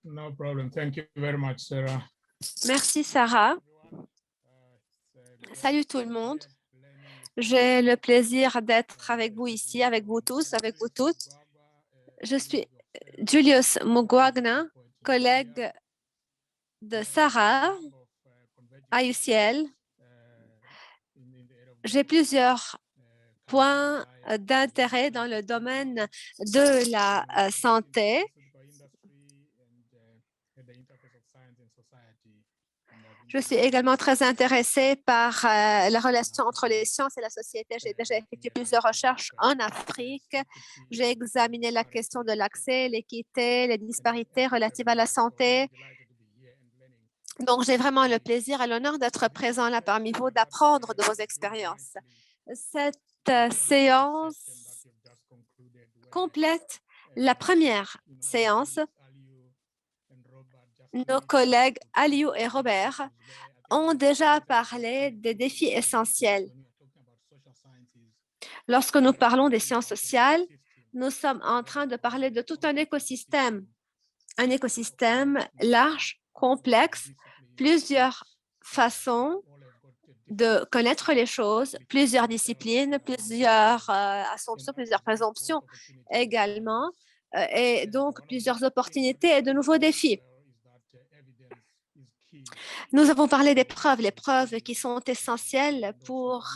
No problem. Thank you very much, Sarah. Merci, Sarah. Salut tout le monde. J'ai le plaisir d'être avec vous ici, avec vous tous, avec vous toutes. Je suis Julius Mugwagna, collègue de Sarah à UCL. J'ai plusieurs points d'intérêt dans le domaine de la santé. Je suis également très intéressée par la relation entre les sciences et la société. J'ai déjà effectué plusieurs recherches en Afrique. J'ai examiné la question de l'accès, l'équité, les disparités relatives à la santé. Donc, j'ai vraiment le plaisir et l'honneur d'être présent là parmi vous, d'apprendre de vos expériences. Cette séance complète la première séance. Nos collègues Aliou et Robert ont déjà parlé des défis essentiels. Lorsque nous parlons des sciences sociales, nous sommes en train de parler de tout un écosystème large, complexe, plusieurs façons de connaître les choses, plusieurs disciplines, plusieurs assumptions, plusieurs présomptions également, et donc plusieurs opportunités et de nouveaux défis. Nous avons parlé des preuves, les preuves qui sont essentielles pour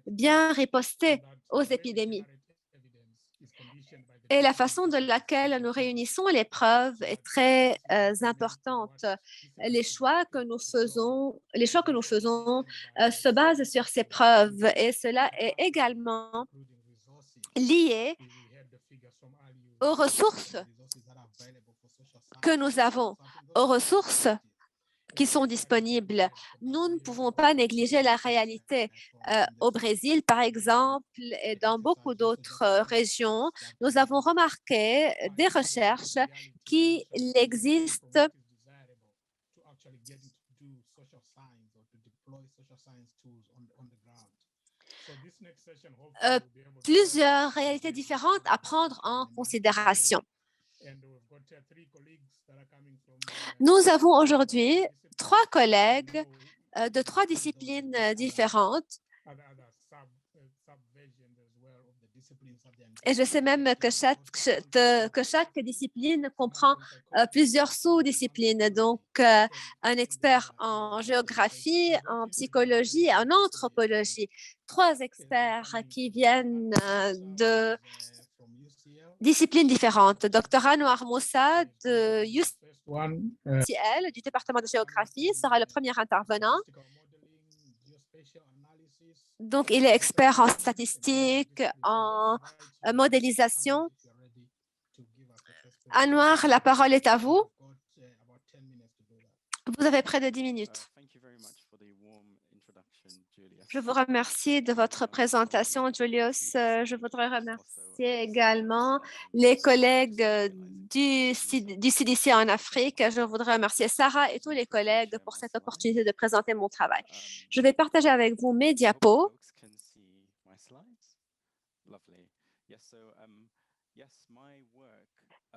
bien riposter aux épidémies. Et la façon de laquelle nous réunissons les preuves est très importante. Les choix que nous faisons se basent sur ces preuves et cela est également lié aux ressources que nous avons, aux ressources qui sont disponibles. Nous ne pouvons pas négliger la réalité. Au Brésil, par exemple, et dans beaucoup d'autres régions, nous avons remarqué des recherches qu'il existe plusieurs réalités différentes à prendre en considération. Nous avons aujourd'hui 3 collègues de 3 disciplines différentes. Et je sais même que chaque discipline comprend plusieurs sous-disciplines. Donc, un expert en géographie, en psychologie et en anthropologie. 3 experts qui viennent de disciplines différentes. Dr Anouar Moussa de UCL, du département de géographie, sera le premier intervenant. Donc, il est expert en statistique, en modélisation. Anouar, la parole est à vous. Vous avez près de 10 minutes. Je vous remercie de votre présentation, Julius. Je voudrais remercier également les collègues du CDC en Afrique. Je voudrais remercier Sarah et tous les collègues pour cette opportunité de présenter mon travail. Je vais partager avec vous mes diapos.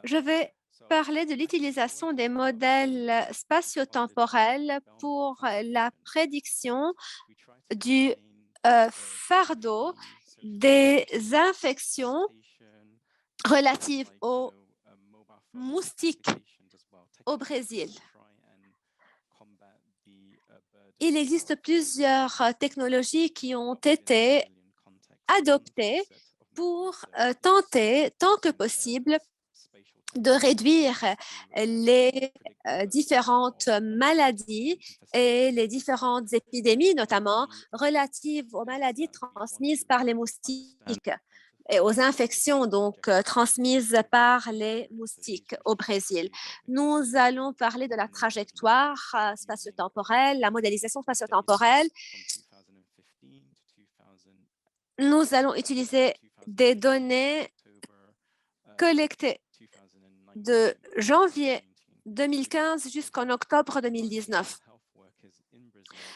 Je vais parler de l'utilisation des modèles spatio-temporels pour la prédiction du fardeau des infections relatives aux moustiques au Brésil. Il existe plusieurs technologies qui ont été adoptées pour tenter, tant que possible, de réduire les différentes maladies et les différentes épidémies, notamment relatives aux maladies transmises par les moustiques et aux infections donc transmises par les moustiques au Brésil. Nous allons parler de la trajectoire spatio-temporelle, la modélisation spatio-temporelle. Nous allons utiliser des données collectées de janvier 2015 jusqu'en octobre 2019.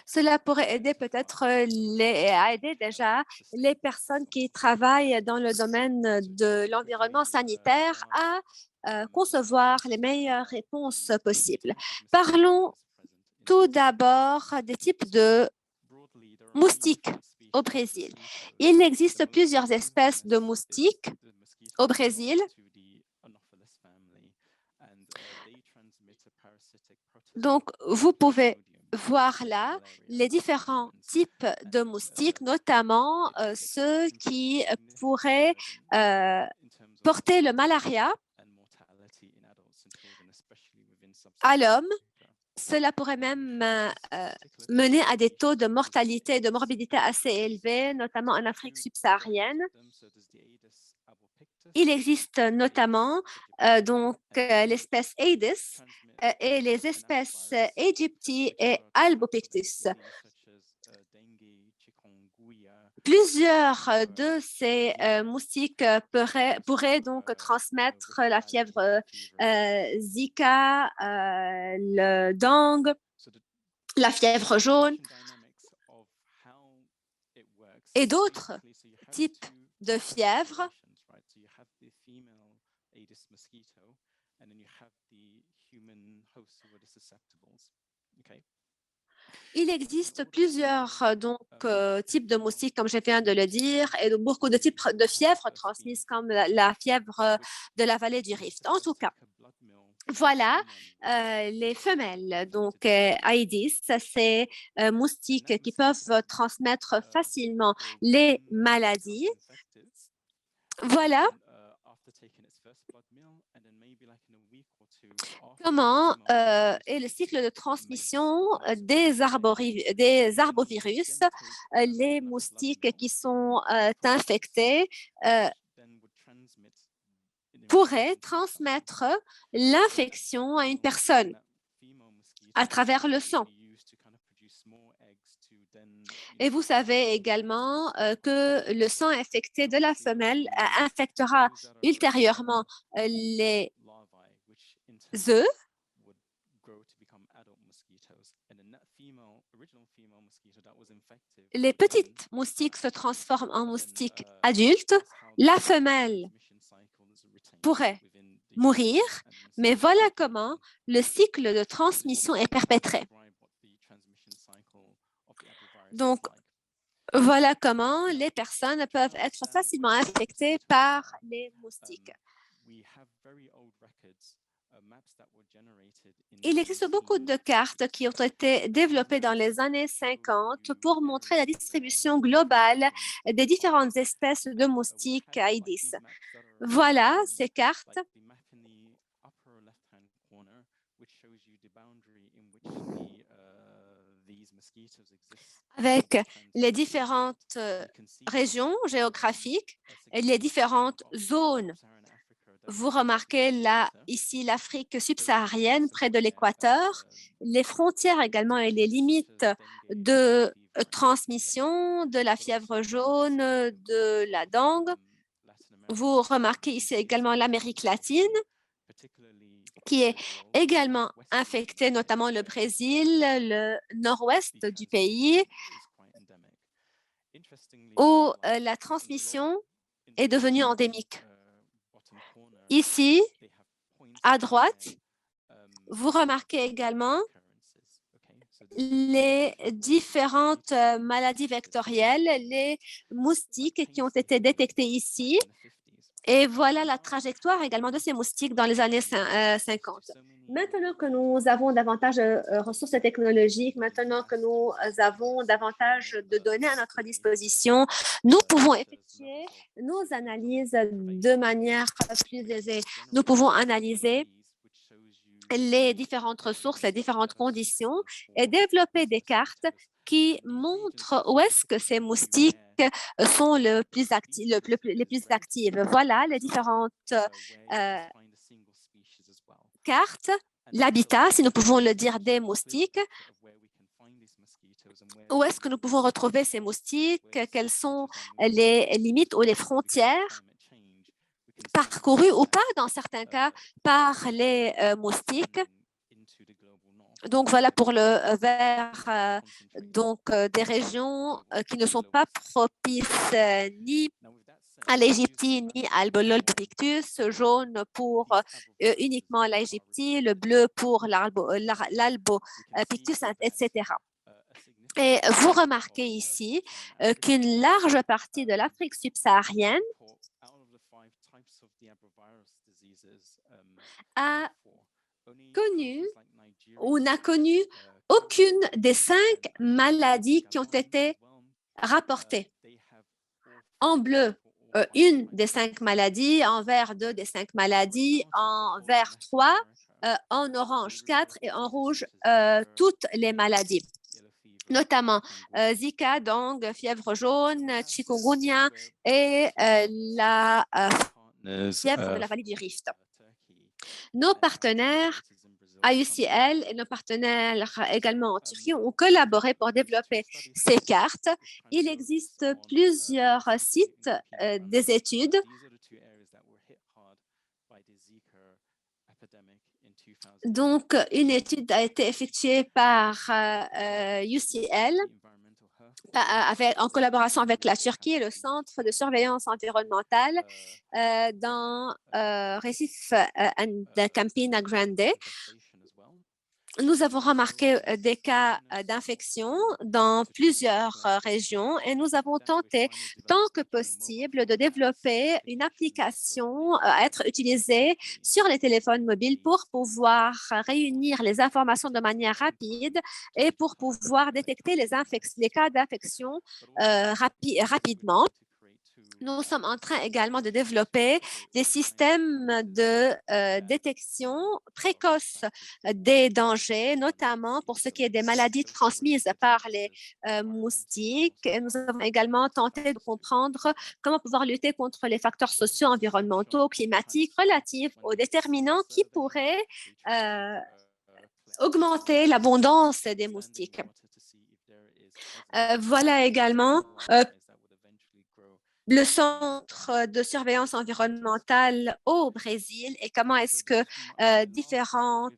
Cela pourrait aider peut-être à aider déjà les personnes qui travaillent dans le domaine de l'environnement sanitaire à concevoir les meilleures réponses possibles. Parlons tout d'abord des types de moustiques au Brésil. Il existe plusieurs espèces de moustiques au Brésil. Donc, vous pouvez voir là les différents types de moustiques, notamment ceux qui pourraient porter le malaria à l'homme. Cela pourrait même mener à des taux de mortalité et de morbidité assez élevés, notamment en Afrique subsaharienne. Il existe notamment l'espèce Aedes et les espèces Aegypti et Albopictus. Plusieurs de ces moustiques pourraient donc transmettre la fièvre Zika, le dengue, la fièvre jaune et d'autres types de fièvres. Il existe plusieurs types de moustiques, comme je viens de le dire, et beaucoup de types de fièvres transmises, comme la fièvre de la vallée du Rift. En tout cas, voilà les femelles. Donc, Aedes, c'est moustiques qui peuvent transmettre facilement les maladies. Voilà comment est le cycle de transmission des arbovirus. Les moustiques qui sont infectés pourraient transmettre l'infection à une personne à travers le sang. Et vous savez également que le sang infecté de la femelle infectera ultérieurement les œufs. Les petites moustiques se transforment en moustiques adultes. La femelle pourrait mourir, mais voilà comment le cycle de transmission est perpétré. Donc, voilà comment les personnes peuvent être facilement infectées par les moustiques. Il existe beaucoup de cartes qui ont été développées dans les années 50 pour montrer la distribution globale des différentes espèces de moustiques Aedes. Voilà ces cartes. Avec les différentes régions géographiques et les différentes zones. Vous remarquez là, ici, l'Afrique subsaharienne près de l'équateur, les frontières également et les limites de transmission de la fièvre jaune, de la dengue. Vous remarquez ici également l'Amérique latine, qui est également infectée, notamment le Brésil, le nord-ouest du pays, où la transmission est devenue endémique. Ici, à droite, vous remarquez également les différentes maladies vectorielles, les moustiques qui ont été détectés ici. Et voilà la trajectoire également de ces moustiques dans les années 50. Maintenant que nous avons davantage de ressources technologiques, maintenant que nous avons davantage de données à notre disposition, nous pouvons effectuer nos analyses de manière plus aisée. Nous pouvons analyser les différentes ressources, les différentes conditions et développer des cartes qui montrent où est-ce que ces moustiques sont les plus actives. Voilà les différentes cartes, l'habitat, si nous pouvons le dire, des moustiques. Où est-ce que nous pouvons retrouver ces moustiques? Quelles sont les limites ou les frontières parcourues ou pas, dans certains cas, par les moustiques? Donc, voilà pour le vers des régions qui ne sont pas propices ni à l'Égyptie ni à l'Albopictus, jaune pour uniquement l'Égyptie, le bleu pour l'Albopictus, etc. Et vous remarquez ici qu'une large partie de l'Afrique subsaharienne a connu ou n'a connu aucune des 5 maladies qui ont été rapportées. En bleu, une des 5 maladies, en vert, 2 des 5 maladies, en vert, 3, en orange, 4 et en rouge, toutes les maladies, notamment Zika, dengue, fièvre jaune, chikungunya et la fièvre de la vallée du Rift. Nos partenaires IUCN et nos partenaires également en Turquie ont collaboré pour développer ces cartes. Il existe plusieurs sites des études. Donc, une étude a été effectuée par UCL en collaboration avec la Turquie et le Centre de surveillance environnementale dans Recife and Campina Grande. Nous avons remarqué des cas d'infection dans plusieurs régions et nous avons tenté, tant que possible, de développer une application à être utilisée sur les téléphones mobiles pour pouvoir réunir les informations de manière rapide et pour pouvoir détecter les cas d'infection rapidement. Nous sommes en train également de développer des systèmes de détection précoce des dangers, notamment pour ce qui est des maladies transmises par les moustiques. Et nous avons également tenté de comprendre comment pouvoir lutter contre les facteurs sociaux, environnementaux, climatiques relatifs aux déterminants qui pourraient augmenter l'abondance des moustiques. Voilà également le centre de surveillance environnementale au Brésil et comment est-ce que différents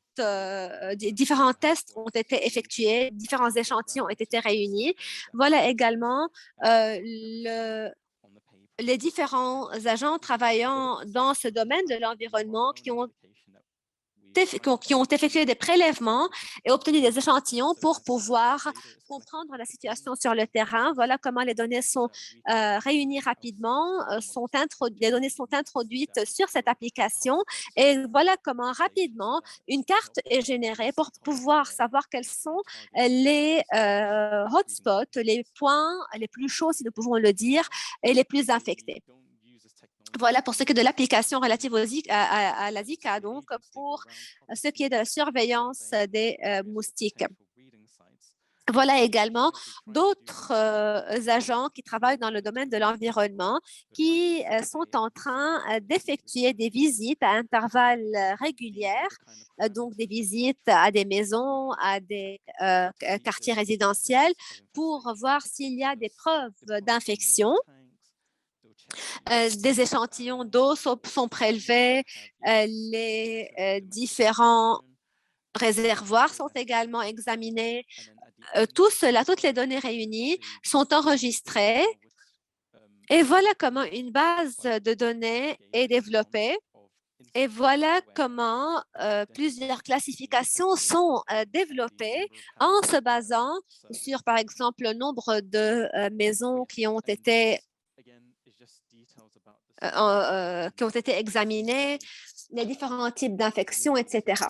tests ont été effectués, différents échantillons ont été réunis. Voilà également les différents agents travaillant dans ce domaine de l'environnement qui ont effectué des prélèvements et obtenu des échantillons pour pouvoir comprendre la situation sur le terrain. Voilà comment les données sont réunies rapidement, les données sont introduites sur cette application et voilà comment rapidement une carte est générée pour pouvoir savoir quels sont les hotspots, les points les plus chauds, si nous pouvons le dire, et les plus infectés. Voilà pour ce qui est de l'application relative à la Zika, donc pour ce qui est de la surveillance des moustiques. Voilà également d'autres agents qui travaillent dans le domaine de l'environnement qui sont en train d'effectuer des visites à intervalles réguliers, donc des visites à des maisons, à des quartiers résidentiels pour voir s'il y a des preuves d'infection. Des échantillons d'eau sont prélevés, les différents réservoirs sont également examinés. Toutes les données réunies sont enregistrées et voilà comment une base de données est développée. Et voilà comment plusieurs classifications sont développées en se basant sur, par exemple, le nombre de maisons qui ont été examinés, les différents types d'infections, etc.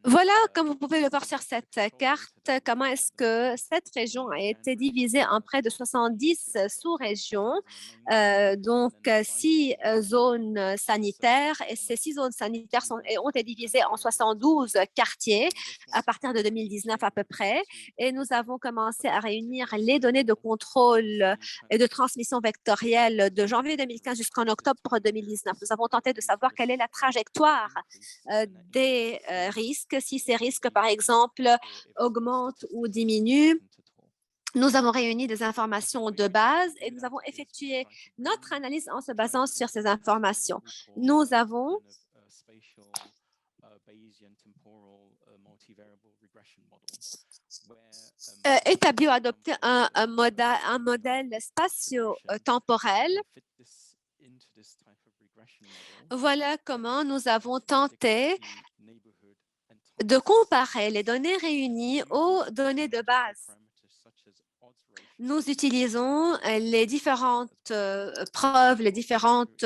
Voilà, comme vous pouvez le voir sur cette carte, comment est-ce que cette région a été divisée en près de 70 sous-régions, donc 6 zones sanitaires, et ces 6 zones sanitaires ont été divisées en 72 quartiers à partir de 2019 à peu près, et nous avons commencé à réunir les données de contrôle et de transmission vectorielle de janvier 2015 jusqu'en octobre 2019. Nous avons tenté de savoir quelle est la trajectoire des risques, si ces risques, par exemple, augmentent ou diminuent. Nous avons réuni des informations de base et nous avons effectué notre analyse en se basant sur ces informations. Nous avons établir ou adopter un modèle spatio-temporel. Voilà comment nous avons tenté de comparer les données réunies aux données de base. Nous utilisons les différentes preuves, les différentes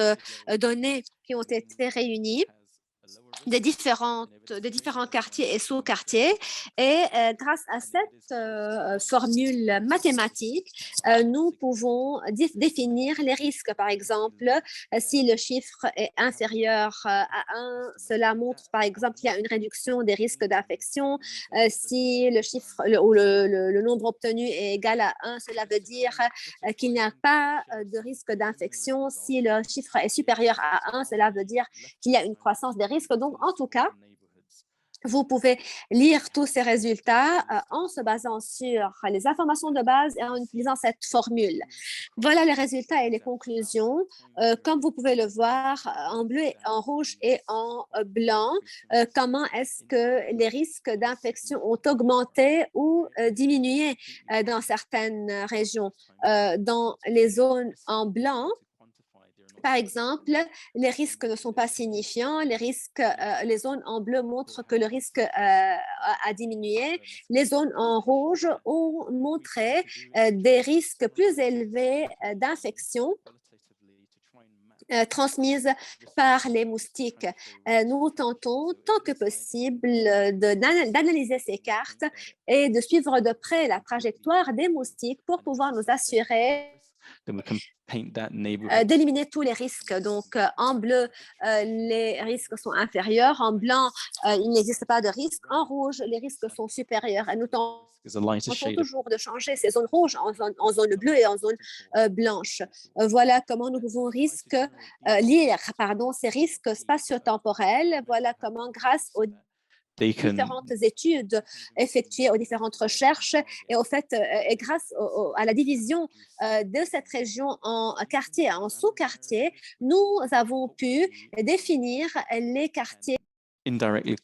données qui ont été réunies des différents quartiers et sous-quartiers. Et grâce à cette formule mathématique, nous pouvons définir les risques. Par exemple, si le chiffre est inférieur à 1, cela montre par exemple qu'il y a une réduction des risques d'infection. Si le chiffre ou le nombre obtenu est égal à 1, cela veut dire qu'il n'y a pas de risque d'infection. Si le chiffre est supérieur à 1, cela veut dire qu'il y a une croissance des risques. Donc, en tout cas, vous pouvez lire tous ces résultats en se basant sur les informations de base et en utilisant cette formule. Voilà les résultats et les conclusions. Comme vous pouvez le voir en bleu, en rouge et en blanc, comment est-ce que les risques d'infection ont augmenté ou diminué dans certaines régions. Dans les zones en blanc, par exemple, les risques ne sont pas signifiants. Les zones en bleu montrent que le risque a diminué. Les zones en rouge ont montré des risques plus élevés d'infection transmises par les moustiques. Nous tentons, tant que possible, d'analyser ces cartes et de suivre de près la trajectoire des moustiques pour pouvoir nous assurer d'éliminer tous les risques. Donc, en bleu, les risques sont inférieurs. En blanc, il n'existe pas de risque. En rouge, les risques sont supérieurs. Et nous tentons toujours de changer ces zones rouges en zone bleue et en zone blanche. Voilà comment nous pouvons lire ces risques spatio-temporels. Voilà comment, grâce aux différentes études effectuées, aux différentes recherches et au fait, et grâce à la division de cette région en quartiers et en sous-quartiers, nous avons pu définir les quartiers les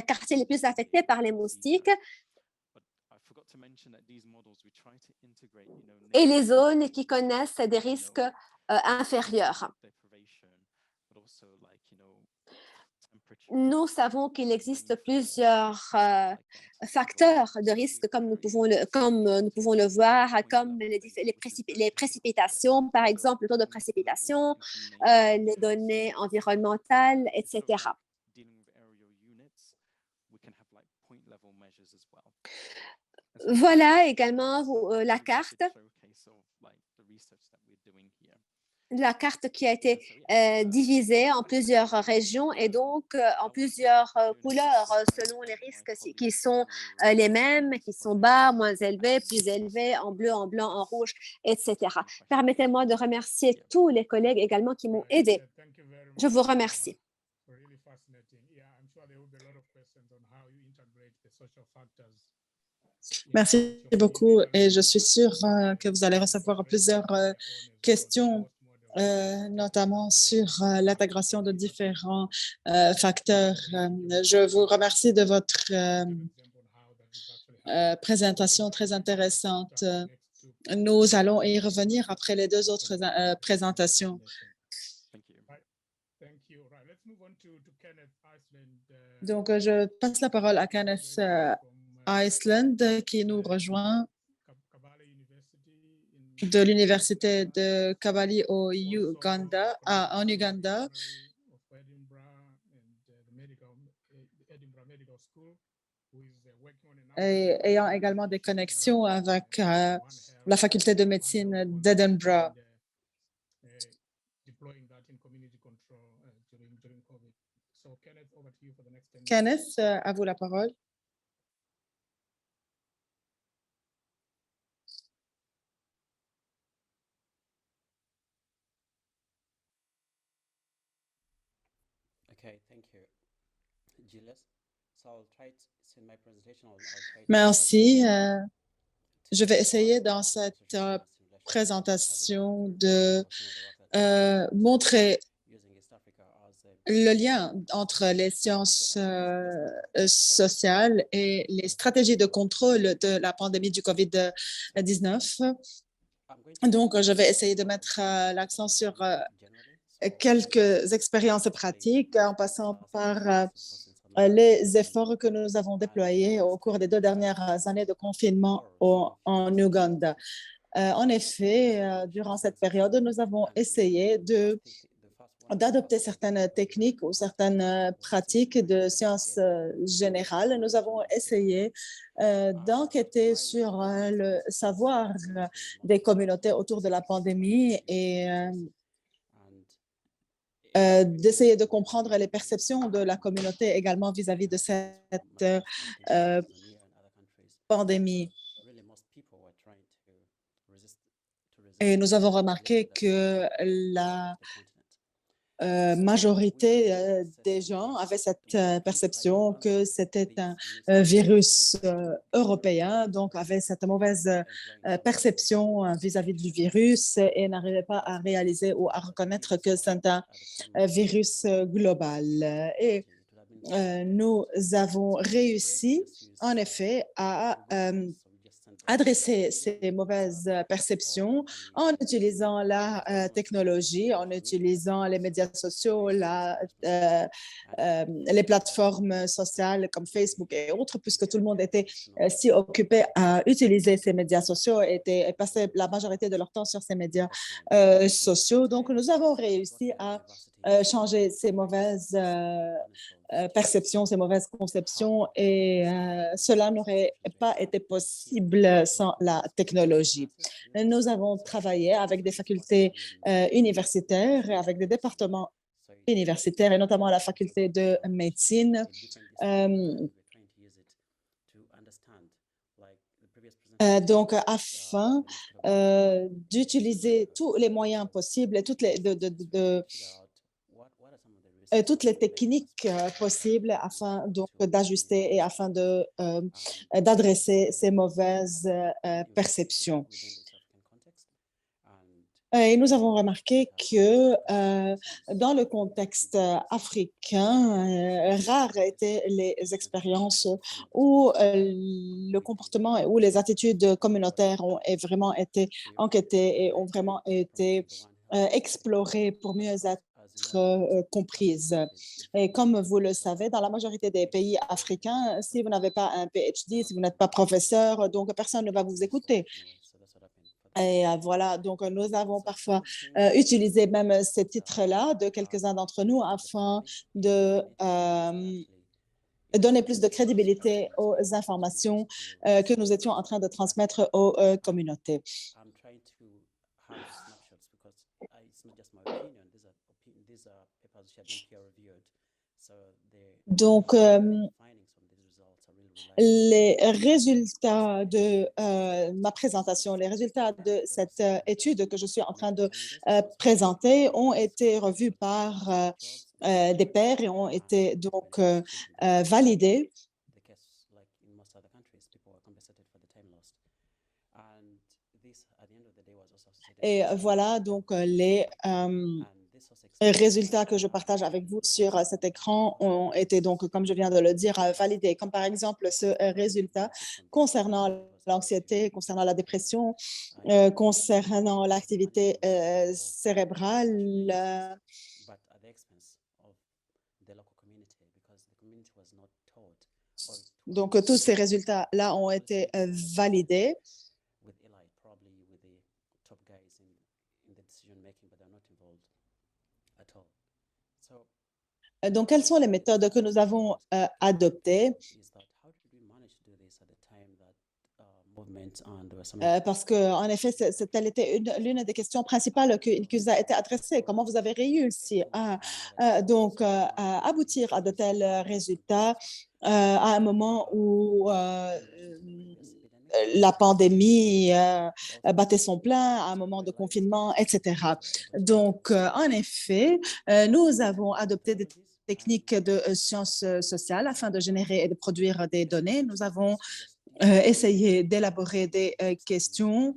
quartiers les plus affectés par les moustiques et les zones qui connaissent des risques inférieurs. Nous savons qu'il existe plusieurs facteurs de risque, comme nous pouvons le voir, comme les précipitations, par exemple, le taux de précipitation, les données environnementales, etc. Voilà également la carte qui a été divisée en plusieurs régions et donc en plusieurs couleurs selon les risques qui sont les mêmes, qui sont bas, moins élevés, plus élevés, en bleu, en blanc, en rouge, etc. Permettez-moi de remercier tous les collègues également qui m'ont aidé. Je vous remercie. Merci beaucoup et je suis sûre que vous allez recevoir plusieurs questions, notamment sur l'intégration de différents facteurs. Je vous remercie de votre présentation très intéressante. Nous allons y revenir après les deux autres présentations. Donc, je passe la parole à Kenneth Iceland qui nous rejoint de l'Université de Kabaale en Uganda. Et ayant également des connexions avec la faculté de médecine d'Edinburgh. Kenneth, à vous la parole. Merci. Je vais essayer dans cette présentation de montrer le lien entre les sciences sociales et les stratégies de contrôle de la pandémie du COVID-19. Donc, je vais essayer de mettre l'accent sur quelques expériences pratiques en passant par les efforts que nous avons déployés au cours des 2 dernières années de confinement en Ouganda. En effet, durant cette période, nous avons essayé d'adopter certaines techniques ou certaines pratiques de sciences générales. Nous avons essayé d'enquêter sur le savoir des communautés autour de la pandémie et d'essayer de comprendre les perceptions de la communauté également vis-à-vis de cette pandémie. Et nous avons remarqué que la majorité des gens avaient cette perception que c'était un virus européen, donc avaient cette mauvaise perception vis-à-vis du virus et n'arrivaient pas à réaliser ou à reconnaître que c'est un virus global. Et nous avons réussi, en effet, à adresser ces mauvaises perceptions en utilisant la technologie, en utilisant les médias sociaux, les plateformes sociales comme Facebook et autres, puisque tout le monde était si occupé à utiliser ces médias sociaux et passait la majorité de leur temps sur ces médias sociaux. Donc, nous avons réussi à changer ces mauvaises perceptions, ces mauvaises conceptions et cela n'aurait pas été possible sans la technologie. Nous avons travaillé avec des facultés universitaires et avec des départements universitaires et notamment la faculté de médecine. Donc, afin d'utiliser tous les moyens possibles et toutes les techniques possibles afin donc d'ajuster et afin d'adresser ces mauvaises perceptions. Et nous avons remarqué que dans le contexte africain, rares étaient les expériences où le comportement et où les attitudes communautaires ont vraiment été enquêtées et ont vraiment été explorées pour mieux être comprises. Et comme vous le savez, dans la majorité des pays africains, si vous n'avez pas un PhD, si vous n'êtes pas professeur, donc personne ne va vous écouter. Et voilà, donc nous avons parfois utilisé même ces titres-là de quelques-uns d'entre nous afin de donner plus de crédibilité aux informations que nous étions en train de transmettre aux communautés. Donc, les résultats de ma présentation, les résultats de cette étude que je suis en train de présenter ont été revus par des pairs et ont été donc validés. Et voilà donc les résultats que je partage avec vous sur cet écran ont été donc, comme je viens de le dire, validés. Comme par exemple ce résultat concernant l'anxiété, concernant la dépression, concernant l'activité cérébrale. Donc, tous ces résultats-là ont été validés. Donc, quelles sont les méthodes que nous avons adoptées? Parce qu'en effet, telle était l'une des questions principales qui nous a été adressée. Comment vous avez réussi à aboutir à de tels résultats à un moment où la pandémie battait son plein, à un moment de confinement, etc. Donc, en effet, nous avons adopté des techniques de sciences sociales afin de générer et de produire des données. Nous avons essayé d'élaborer des questions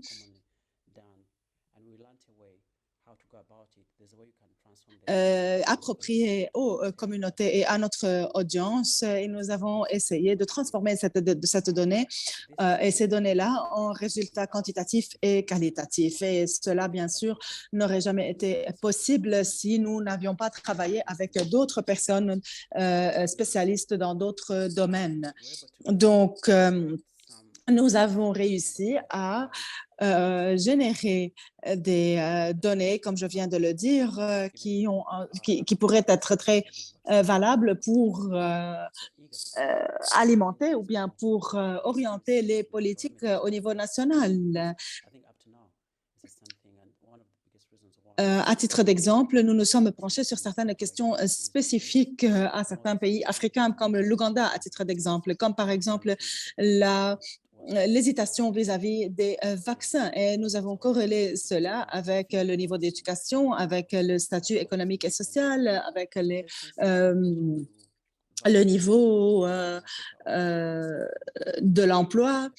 appropriée aux communautés et à notre audience. Et nous avons essayé de transformer cette donnée et ces données-là en résultats quantitatifs et qualitatifs. Et cela, bien sûr, n'aurait jamais été possible si nous n'avions pas travaillé avec d'autres personnes spécialistes dans d'autres domaines. Donc, nous avons réussi à générer des données, comme je viens de le dire, qui pourraient être très valables pour alimenter ou bien pour orienter les politiques au niveau national. À titre d'exemple, nous nous sommes penchés sur certaines questions spécifiques à certains pays africains, comme l'Ouganda, à titre d'exemple, comme par exemple l'hésitation vis-à-vis des vaccins. Et nous avons corrélé cela avec le niveau d'éducation, avec le statut économique et social, avec le niveau de l'emploi.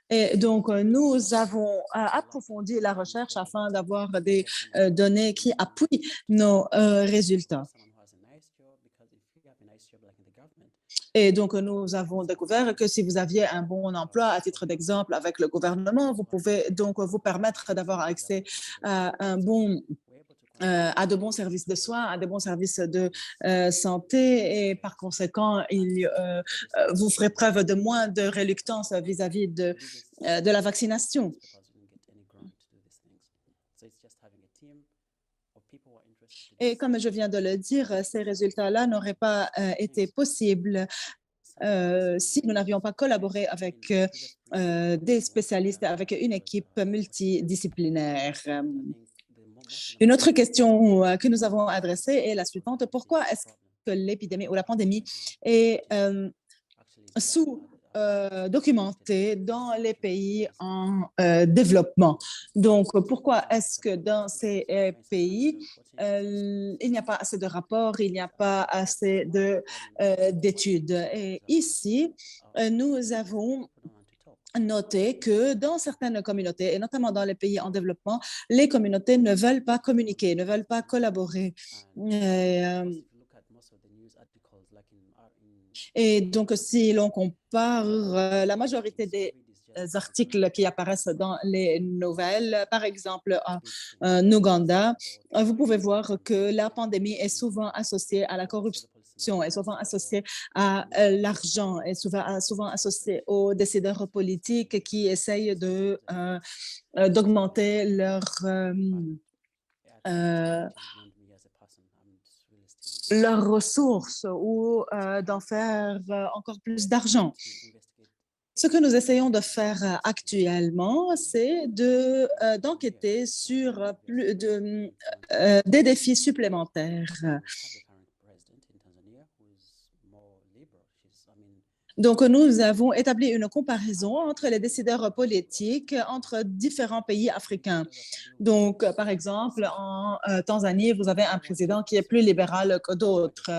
Et donc, nous avons approfondi la recherche afin d'avoir des données qui appuient nos résultats. Et donc, nous avons découvert que si vous aviez un bon emploi, à titre d'exemple, avec le gouvernement, vous pouvez donc vous permettre d'avoir accès à à de bons services de soins, à de bons services de santé et par conséquent, vous ferez preuve de moins de reluctance vis-à-vis de la vaccination. Et comme je viens de le dire, ces résultats-là n'auraient pas été possibles si nous n'avions pas collaboré avec des spécialistes, avec une équipe multidisciplinaire. Une autre question que nous avons adressée est la suivante. Pourquoi est-ce que l'épidémie ou la pandémie est sous-documentée dans les pays en développement? Donc, pourquoi est-ce que dans ces pays, il n'y a pas assez de rapports, il n'y a pas assez d'études? Et ici, nous avons noter que dans certaines communautés, et notamment dans les pays en développement, les communautés ne veulent pas communiquer, ne veulent pas collaborer. Et donc, si l'on compare la majorité des articles qui apparaissent dans les nouvelles, par exemple en Ouganda, vous pouvez voir que la pandémie est souvent associée à la corruption, est souvent associée à l'argent, est souvent associée aux décideurs politiques qui essayent d'augmenter leurs ressources ou d'en faire encore plus d'argent. Ce que nous essayons de faire actuellement, c'est d'enquêter sur des défis supplémentaires. Donc, nous avons établi une comparaison entre les décideurs politiques entre différents pays africains. Donc, par exemple, en Tanzanie, vous avez un président qui est plus libéral que d'autres.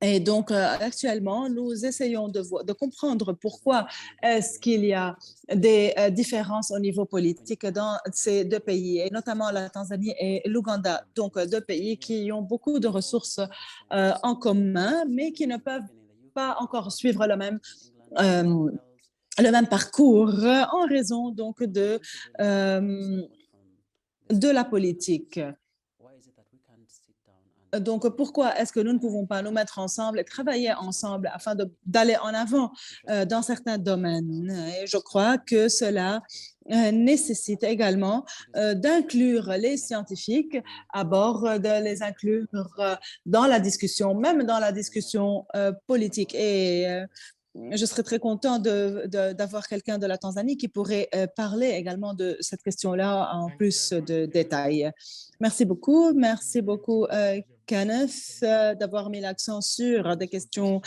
Et donc, actuellement, nous essayons de comprendre pourquoi est-ce qu'il y a des différences au niveau politique dans ces deux pays, et notamment la Tanzanie et l'Ouganda. Donc, deux pays qui ont beaucoup de ressources en commun, mais qui ne peuvent pas encore suivre le même parcours en raison donc de la politique. Donc, pourquoi est-ce que nous ne pouvons pas nous mettre ensemble et travailler ensemble afin d'aller en avant dans certains domaines? Et je crois que cela nécessite également d'inclure les scientifiques à bord, de les inclure dans la discussion, même dans la discussion politique. Et je serais très content d'avoir quelqu'un de la Tanzanie qui pourrait parler également de cette question-là en plus de détails. Merci beaucoup. Merci beaucoup, Kenneth, d'avoir mis l'accent sur des questions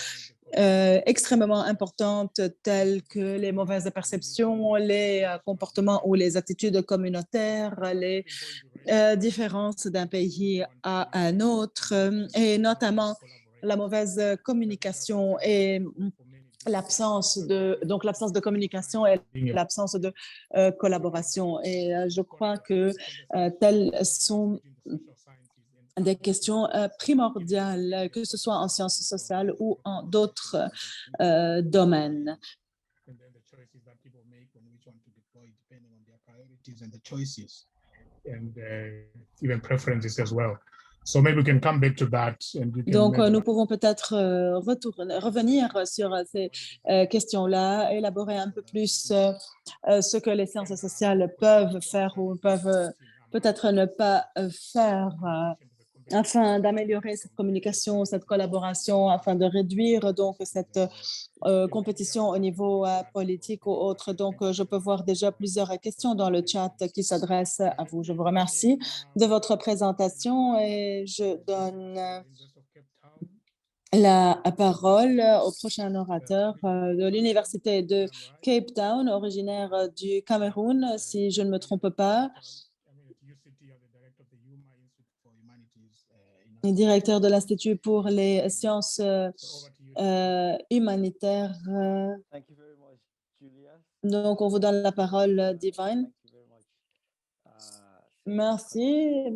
extrêmement importantes telles que les mauvaises perceptions, les comportements ou les attitudes communautaires, les différences d'un pays à un autre, et notamment la mauvaise communication et l'absence de communication et l'absence de collaboration. Et je crois que telles sont des questions primordiales, que ce soit en sciences sociales ou en d'autres domaines. Donc, nous pouvons peut-être revenir sur ces questions-là, élaborer un peu plus ce que les sciences sociales peuvent faire ou peuvent peut-être ne pas faire afin d'améliorer cette communication, cette collaboration, afin de réduire donc cette compétition au niveau politique ou autre. Donc, je peux voir déjà plusieurs questions dans le chat qui s'adressent à vous. Je vous remercie de votre présentation et je donne la parole au prochain orateur de l'Université de Cape Town, originaire du Cameroun, si je ne me trompe pas. Directeur de l'Institut pour les sciences humanitaires. Donc, on vous donne la parole, Divine. Merci.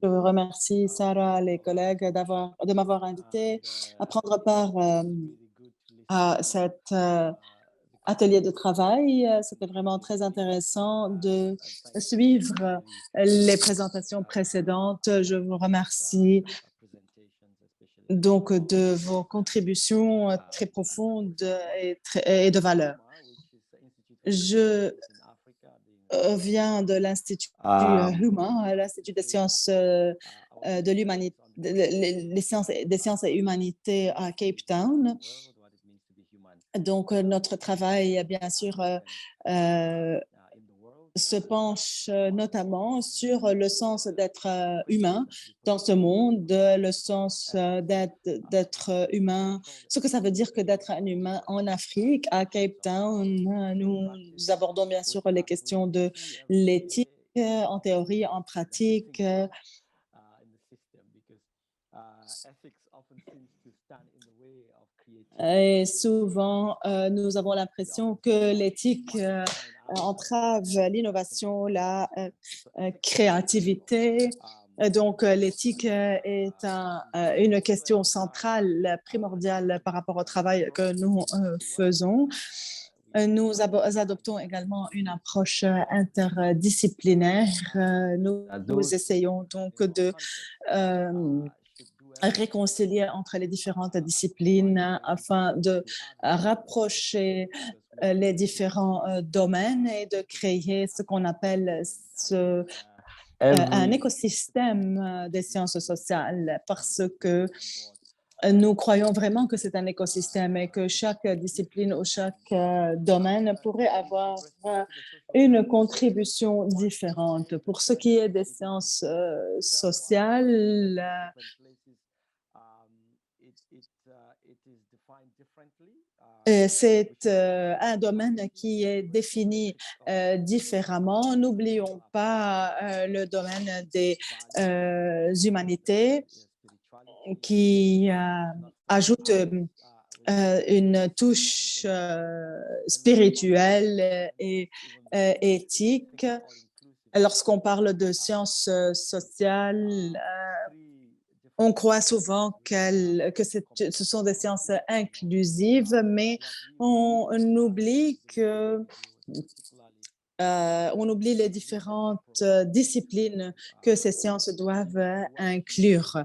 Je remercie Sarah, les collègues, de m'avoir invité à prendre part à cet atelier de travail. C'était vraiment très intéressant de suivre les présentations précédentes. Je vous remercie donc de vos contributions très profondes et de valeur. Je viens de l'Institut Huma, l'Institut des sciences de l'humanité, des sciences et humanités à Cape Town. Donc, notre travail, bien sûr, se penche notamment sur le sens d'être humain dans ce monde, le sens d'être humain, ce que ça veut dire que d'être un humain en Afrique, à Cape Town. Nous abordons bien sûr les questions de l'éthique en théorie, en pratique. Et souvent, nous avons l'impression que l'éthique entrave l'innovation, la créativité. Donc, l'éthique est une question centrale, primordiale par rapport au travail que nous faisons. Nous adoptons également une approche interdisciplinaire. Nous essayons donc de réconcilier entre les différentes disciplines afin de rapprocher les différents domaines et de créer ce qu'on appelle un écosystème des sciences sociales, parce que nous croyons vraiment que c'est un écosystème et que chaque discipline ou chaque domaine pourrait avoir une contribution différente. Pour ce qui est des sciences sociales, c'est un domaine qui est défini différemment. N'oublions pas le domaine des humanités qui ajoute une touche spirituelle et éthique. Lorsqu'on parle de sciences sociales, on croit souvent que ce sont des sciences inclusives, mais on oublie les différentes disciplines que ces sciences doivent inclure.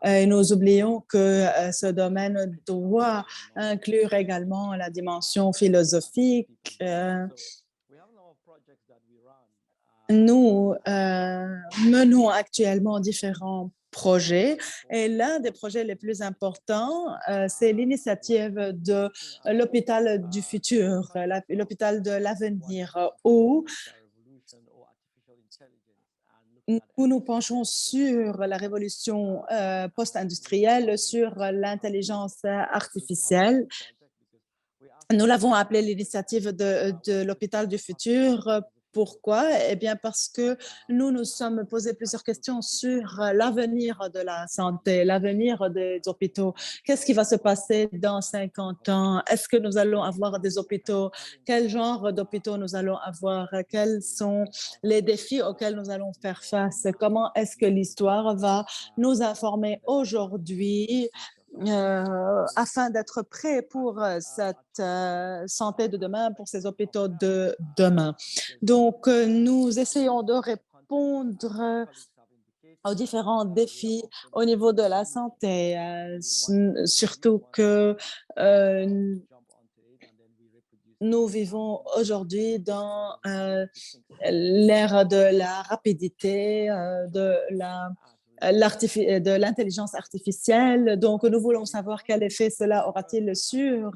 Et nous oublions que ce domaine doit inclure également la dimension philosophique. Nous menons actuellement différents projets et l'un des projets les plus importants, c'est l'initiative de l'hôpital du futur, l'hôpital de l'avenir, où nous nous penchons sur la révolution post-industrielle, sur l'intelligence artificielle. Nous l'avons appelé l'initiative de l'hôpital du futur Pourquoi? Eh bien, parce que nous nous sommes posé plusieurs questions sur l'avenir de la santé, l'avenir des hôpitaux. Qu'est-ce qui va se passer dans 50 ans? Est-ce que nous allons avoir des hôpitaux? Quel genre d'hôpitaux nous allons avoir? Quels sont les défis auxquels nous allons faire face? Comment est-ce que l'histoire va nous informer aujourd'hui afin d'être prêt pour cette santé de demain, pour ces hôpitaux de demain? Donc, nous essayons de répondre aux différents défis au niveau de la santé, surtout que nous vivons aujourd'hui dans l'ère de la rapidité, de l'intelligence artificielle. Donc, nous voulons savoir quel effet cela aura-t-il sur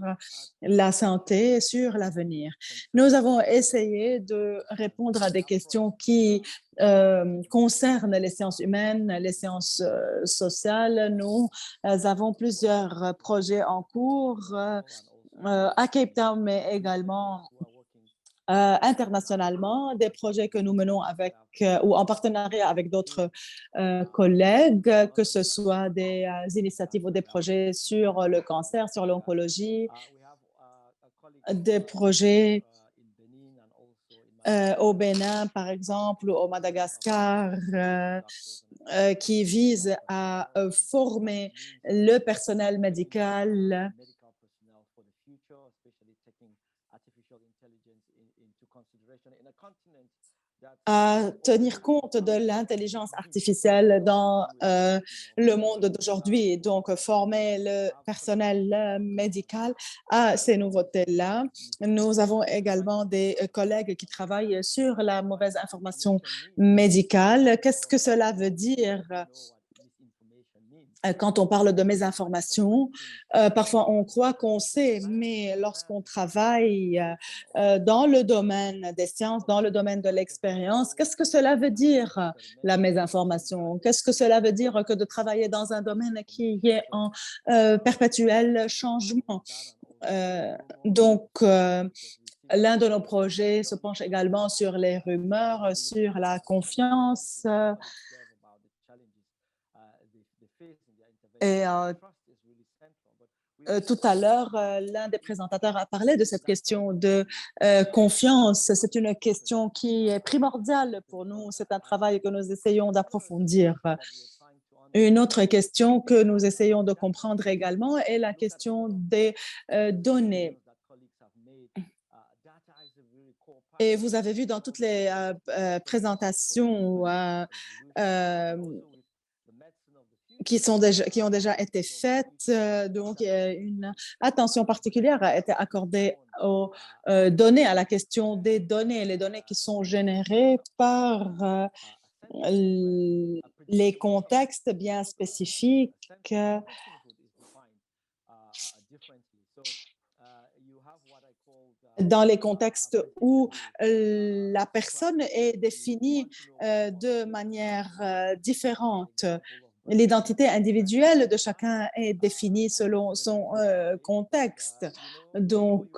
la santé, sur l'avenir. Nous avons essayé de répondre à des questions qui concernent les sciences humaines, les sciences sociales. Nous avons plusieurs projets en cours à Cape Town, mais également internationalement, des projets que nous menons avec ou en partenariat avec d'autres collègues, que ce soit des initiatives ou des projets sur le cancer, sur l'oncologie, des projets au Bénin, par exemple, ou au Madagascar, qui visent à former le personnel médical à tenir compte de l'intelligence artificielle dans le monde d'aujourd'hui. Donc, former le personnel médical à ces nouveautés-là. Nous avons également des collègues qui travaillent sur la mauvaise information médicale. Qu'est-ce que cela veut dire? Quand on parle de mésinformation, parfois on croit qu'on sait, mais lorsqu'on travaille dans le domaine des sciences, dans le domaine de l'expérience, qu'est-ce que cela veut dire, la mésinformation? Qu'est-ce que cela veut dire que de travailler dans un domaine qui est en perpétuel changement? Donc, l'un de nos projets se penche également sur les rumeurs, sur la confiance. Et tout à l'heure, l'un des présentateurs a parlé de cette question de confiance. C'est une question qui est primordiale pour nous. C'est un travail que nous essayons d'approfondir. Une autre question que nous essayons de comprendre également est la question des données. Et vous avez vu dans toutes les présentations qui ont déjà été faites. Donc, une attention particulière a été accordée aux données, à la question des données, les données qui sont générées par les contextes bien spécifiques. Dans les contextes où la personne est définie de manière différente. L'identité individuelle de chacun est définie selon son contexte. Donc,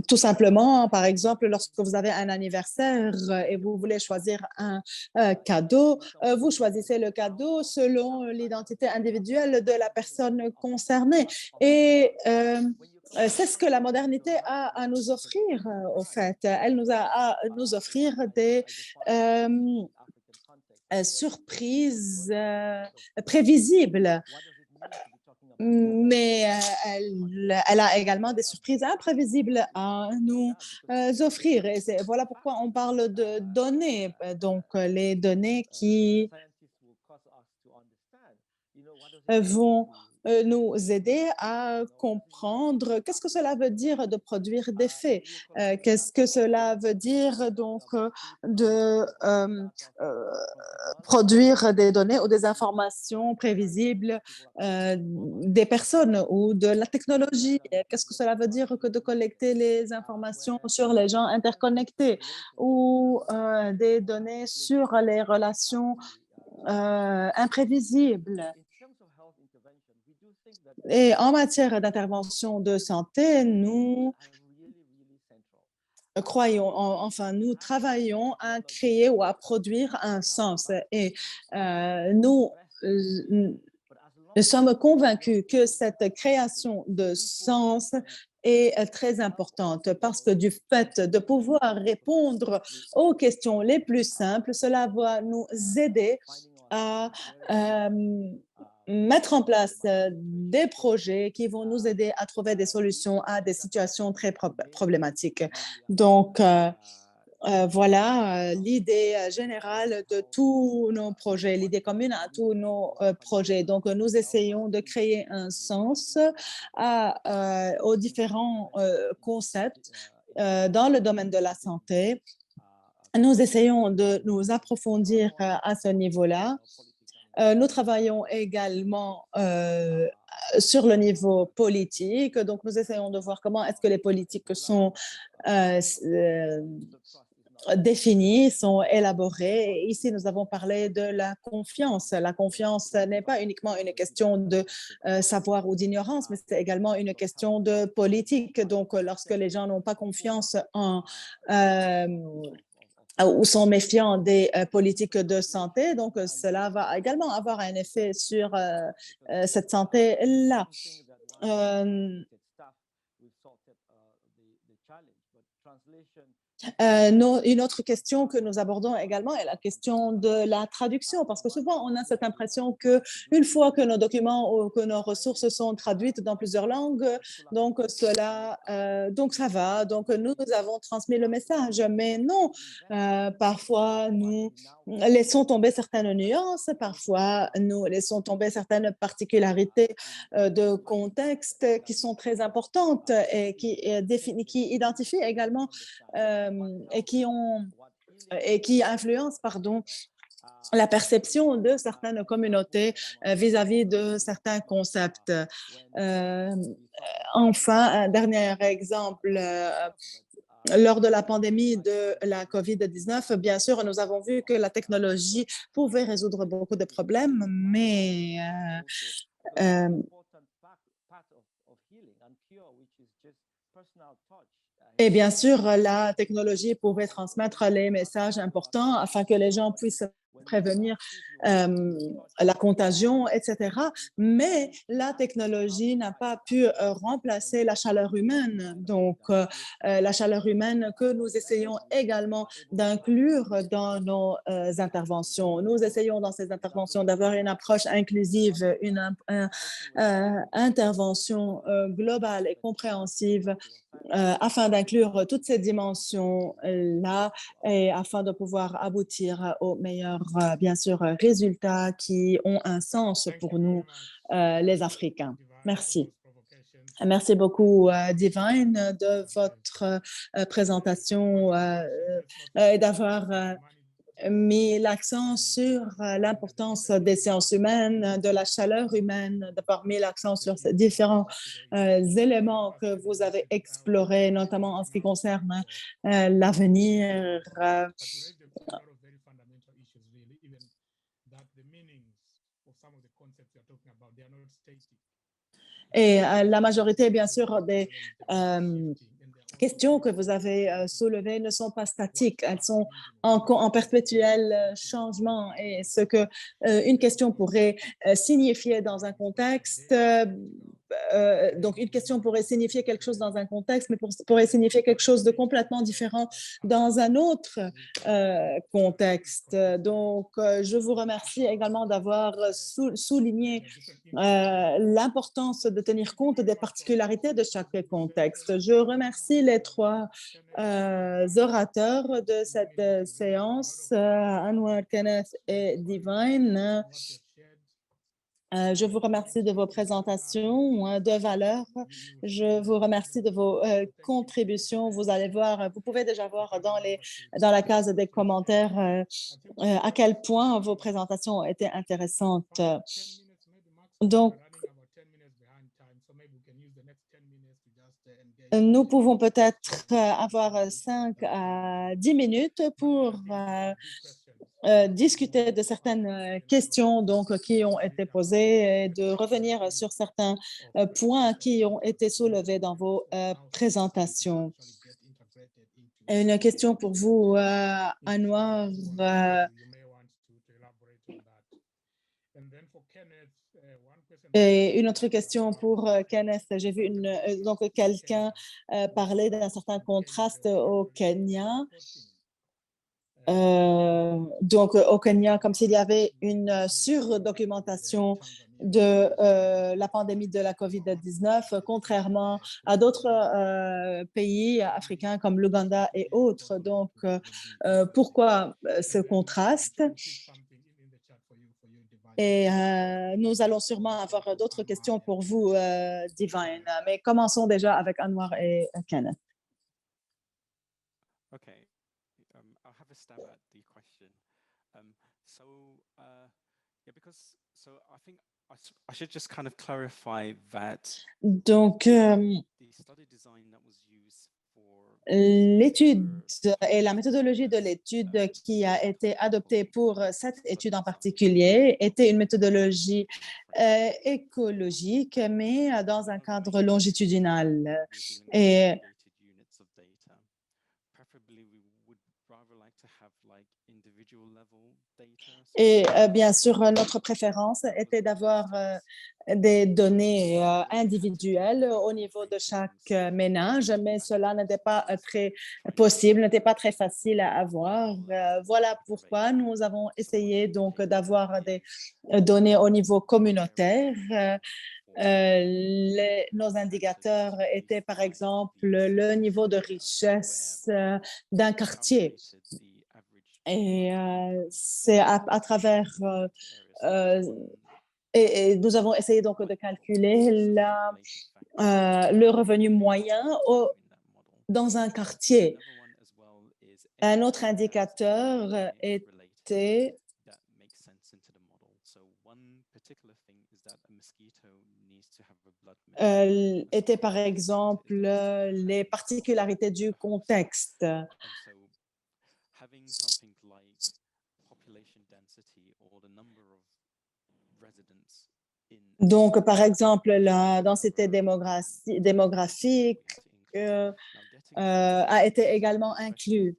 tout simplement, par exemple, lorsque vous avez un anniversaire et vous voulez choisir un cadeau, vous choisissez le cadeau selon l'identité individuelle de la personne concernée. Et c'est ce que la modernité a à nous offrir, au fait. Elle nous a à nous offrir des surprises prévisibles. Mais elle a également des surprises imprévisibles à nous offrir. Et voilà pourquoi on parle de données. Donc, les données qui vont nous aider à comprendre qu'est-ce que cela veut dire de produire des faits, qu'est-ce que cela veut dire donc de produire des données ou des informations prévisibles des personnes ou de la technologie. Qu'est-ce que cela veut dire que de collecter les informations sur les gens interconnectés ou des données sur les relations imprévisibles. Et en matière d'intervention de santé, nous nous travaillons à créer ou à produire un sens. Et nous sommes convaincus que cette création de sens est très importante parce que du fait de pouvoir répondre aux questions les plus simples, cela va nous aider à mettre en place des projets qui vont nous aider à trouver des solutions à des situations très problématiques. Donc, voilà l'idée générale de tous nos projets, l'idée commune à tous nos projets. Donc, nous essayons de créer un sens aux différents concepts dans le domaine de la santé. Nous essayons de nous approfondir à ce niveau-là. Nous travaillons également sur le niveau politique. Donc, nous essayons de voir comment est-ce que les politiques sont définies, sont élaborées. Ici, nous avons parlé de la confiance. La confiance n'est pas uniquement une question de savoir ou d'ignorance, mais c'est également une question de politique. Donc, lorsque les gens n'ont pas confiance ou sont méfiants des politiques de santé. Donc, cela va également avoir un effet sur cette santé-là. Une autre question que nous abordons également est la question de la traduction, parce que souvent, on a cette impression qu'une fois que nos documents ou que nos ressources sont traduites dans plusieurs langues, donc donc ça va, donc nous avons transmis le message. Mais non, parfois, nous laissons tomber certaines nuances, parfois, nous laissons tomber certaines particularités de contexte qui sont très importantes et qui identifient également et qui influencent, la perception de certaines communautés vis-à-vis de certains concepts. Enfin, un dernier exemple, lors de la pandémie de la COVID-19, bien sûr, nous avons vu que la technologie pouvait résoudre beaucoup de problèmes, mais et bien sûr, la technologie pouvait transmettre les messages importants afin que les gens puissent prévenir la contagion, etc. Mais la technologie n'a pas pu remplacer la chaleur humaine. Donc, la chaleur humaine que nous essayons également d'inclure dans nos interventions. Nous essayons dans ces interventions d'avoir une approche inclusive, une intervention globale et compréhensive afin d'inclure toutes ces dimensions-là et afin de pouvoir aboutir aux meilleurs, bien sûr, résultats qui ont un sens pour nous, les Africains. Merci. Merci beaucoup, Divine, de votre présentation et d'avoir mis l'accent sur l'importance des sciences humaines, de la chaleur humaine, d'avoir mis l'accent sur ces différents éléments que vous avez explorés, notamment en ce qui concerne l'avenir. Et la majorité, bien sûr, des questions que vous avez soulevées ne sont pas statiques, elles sont en perpétuel changement. Et ce que une question pourrait signifier dans un contexte, donc une question pourrait signifier quelque chose dans un contexte, mais pourrait signifier quelque chose de complètement différent dans un autre contexte. Donc, je vous remercie également d'avoir souligné l'importance de tenir compte des particularités de chaque contexte. Je remercie les trois orateurs de cette séance, Anwar, Kenneth et Divine. Je vous remercie de vos présentations de valeur. Je vous remercie de vos contributions. Vous allez voir, vous pouvez déjà voir dans la case des commentaires à quel point vos présentations étaient intéressantes. Donc, nous pouvons peut-être avoir 5 à 10 minutes pour discuter de certaines questions donc, qui ont été posées et de revenir sur certains points qui ont été soulevés dans vos présentations. Une question pour vous, Anouar. Et une autre question pour Kenneth. J'ai vu donc quelqu'un parler d'un certain contraste au Kenya. Donc, au Kenya, comme s'il y avait une surdocumentation de la pandémie de la COVID-19, contrairement à d'autres pays africains comme l'Ouganda et autres. Donc, pourquoi ce contraste? Et nous allons sûrement avoir d'autres questions pour vous, Divine. Mais commençons déjà avec Anouar et Kenneth. Okay, I'll have a stab at the question. I think I should just kind of clarify that Donc, the study design that was used for l'étude et la méthodologie de l'étude qui a été adoptée pour cette étude en particulier était une méthodologie écologique, mais dans un cadre longitudinal. Et bien sûr, notre préférence était d'avoir des données individuelles au niveau de chaque ménage, mais cela n'était pas très possible, n'était pas très facile à avoir. Voilà pourquoi nous avons essayé donc d'avoir des données au niveau communautaire. Nos indicateurs étaient, par exemple, le niveau de richesse d'un quartier. Et c'est à travers et nous avons essayé donc de calculer le revenu moyen dans un quartier. Un autre indicateur était par exemple les particularités du contexte. Donc, par exemple, la densité démographique a été également inclus.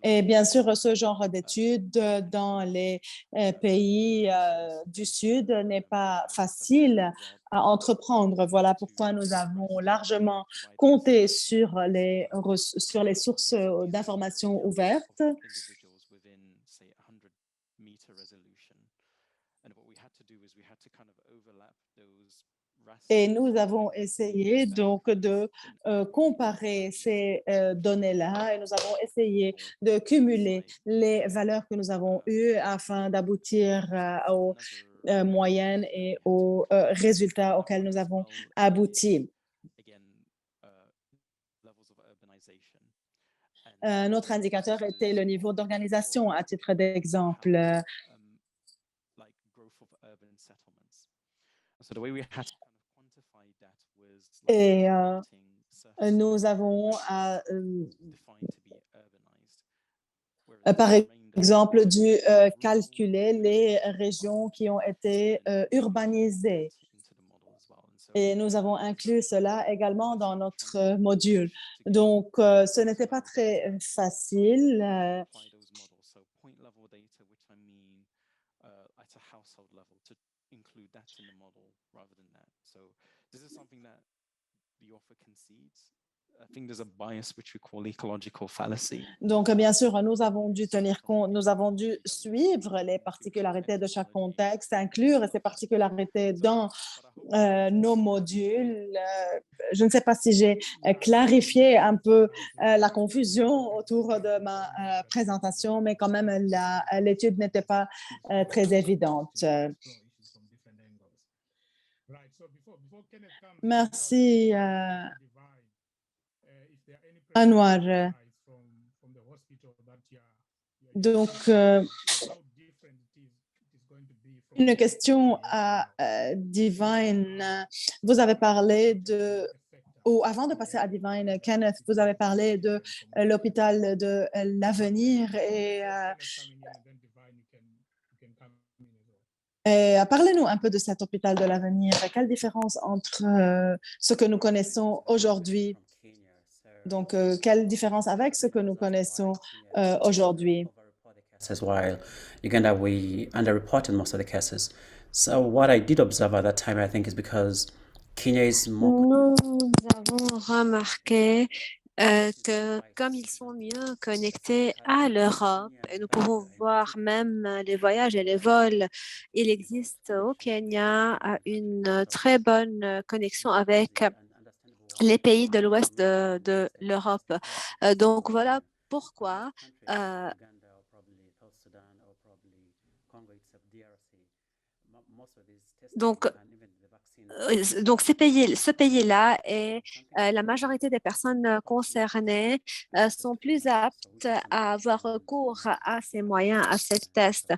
Et bien sûr, ce genre d'études dans les pays du Sud n'est pas facile à entreprendre. Voilà pourquoi nous avons largement compté sur les sources d'informations ouvertes. Et nous avons essayé donc de comparer ces données-là et nous avons essayé de cumuler les valeurs que nous avons eues afin d'aboutir aux moyennes et aux résultats auxquels nous avons abouti. Un autre indicateur était le niveau d'organisation, à titre d'exemple. Et nous avons, par exemple, dû calculer les régions qui ont été urbanisées. Et nous avons inclus cela également dans notre module. Donc, ce n'était pas très facile. Donc, bien sûr, nous avons dû tenir compte, nous avons dû suivre les particularités de chaque contexte, inclure ces particularités dans nos modules. Je ne sais pas si j'ai clarifié un peu la confusion autour de ma présentation, mais quand même, l'étude n'était pas très évidente. Merci, Anouar. Donc, une question à Divine. Vous avez parlé ou avant de passer à Divine, Kenneth, vous avez parlé de l'hôpital de l'avenir et parlez-nous un peu de cet hôpital de l'avenir. Quelle différence entre ce que nous connaissons aujourd'hui? Donc, quelle différence avec ce que nous connaissons aujourd'hui? As while Uganda, we underreported most of the cases. So what I did observe at that time, I think, is because Kenya is more. Nous avons remarqué que comme ils sont mieux connectés à l'Europe, et nous pouvons voir même les voyages et les vols, il existe au Kenya une très bonne connexion avec les pays de l'ouest de l'Europe. Donc voilà pourquoi donc ce pays-là et la majorité des personnes concernées sont plus aptes à avoir recours à ces moyens, à ces tests.